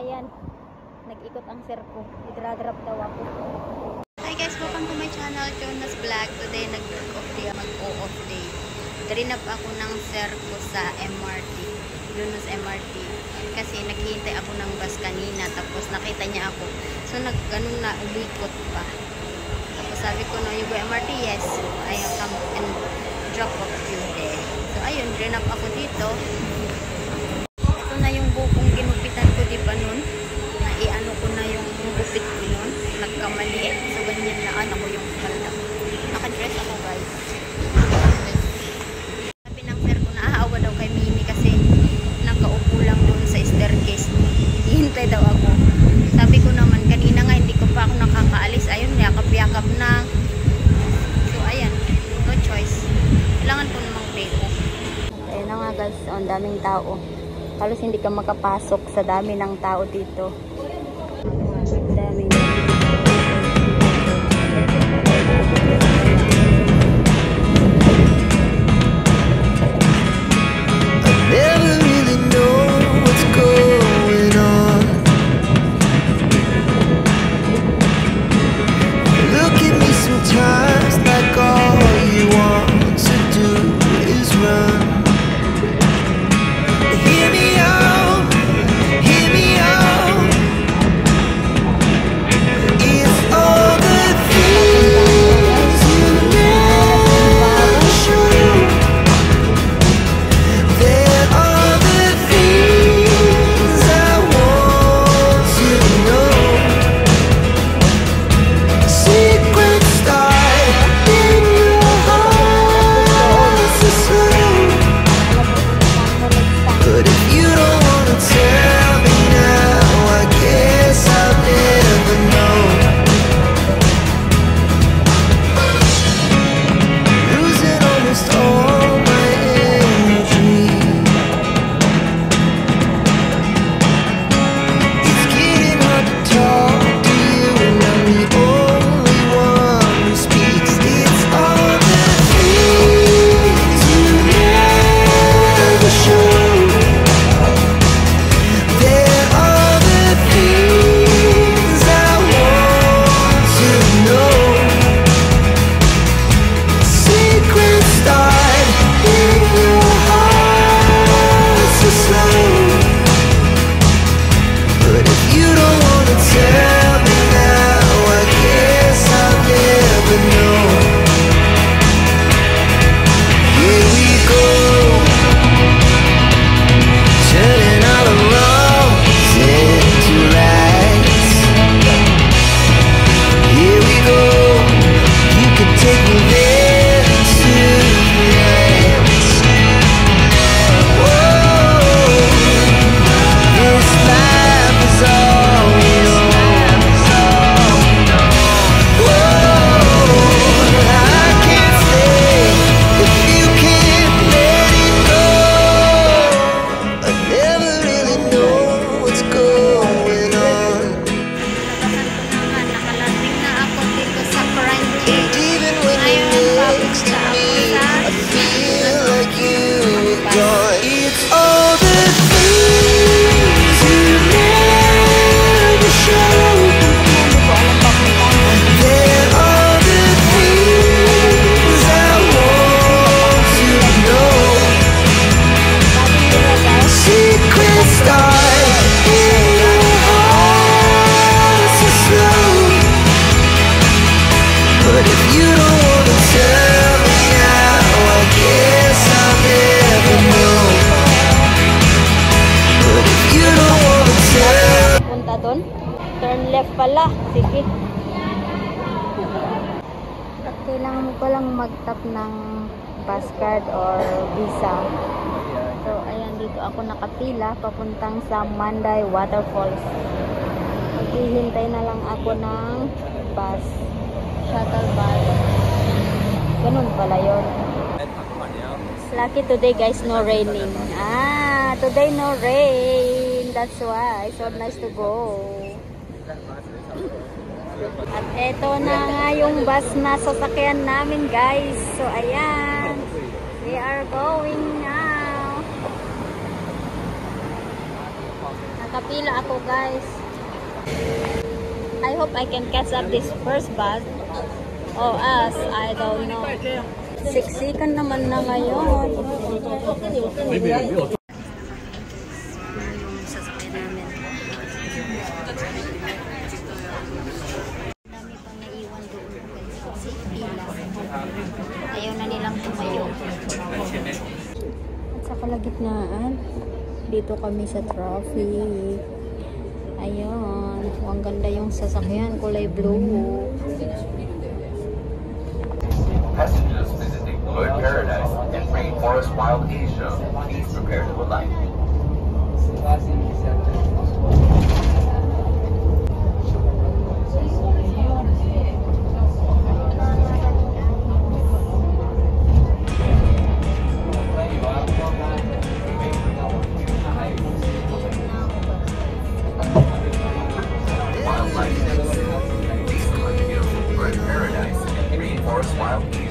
ayan, nag-ikot ang sir ko. Idra-drop daw ako. Hi guys, welcome to my channel, Jonas Vlog. Today nag-off day, mag-off day. Trinap ako ng sir ko sa MRT. Doon sa MRT. Kasi naghihintay ako ng bus kanina. Tapos nakita niya ako. So ganun na, ulikot pa. Tapos sabi ko, no, you go MRT? Yes. I'll come and drop off you there. So ayun, trinap ako dito. Ito na yung bukong ginupitan ko, di ba nun? Naiano ko na yung gupit ko nun. Nagkamali. So ganyan na ako yung palda. Nakadress ako, guys. Sabi ng sir ko, naaawa daw kay Mimi kasi nakaupo lang dun sa staircase. Hihintay daw ako. Sabi ko naman, kanina nga hindi ko pa ako nakakaalis. Ayun, yakap-yakap na. So ayan, no choice. Kailangan ko namang peko. Ayun na nga guys, ang daming tao. Halos hindi ka makapasok sa dami ng tao dito. Daming turn left pala. Sige. At kailangan mo palang mag-tap ng bus card or visa. So, ayan, dito ako nakapila papuntang sa Manday Waterfalls. Maghihintay na lang ako ng bus. Shuttle bus. Ganun pala yun. Lucky today guys, no raining. Today no rain. That's why. So nice to go. At eto na nga yung bus na sasakyan namin guys. So ayan. We are going now. At Nakapila ako, guys. I hope I can catch up this first bus. Or else, I don't know. Siksikan naman na ngayon. Yung sasakyan namin. Dami pang naiwan doon. Kasi pila. Ayaw na nilang tumayo. At sa kalagitnaan, dito kami sa traffic. Ayun. Ang ganda yung sasakyan. Kulay blue. Passengers visiting Bird Paradise and Rainforest Wild Asia, please prepare to alight. Wildlife. Please click here. Bird Paradise and Rainforest Wild Asia.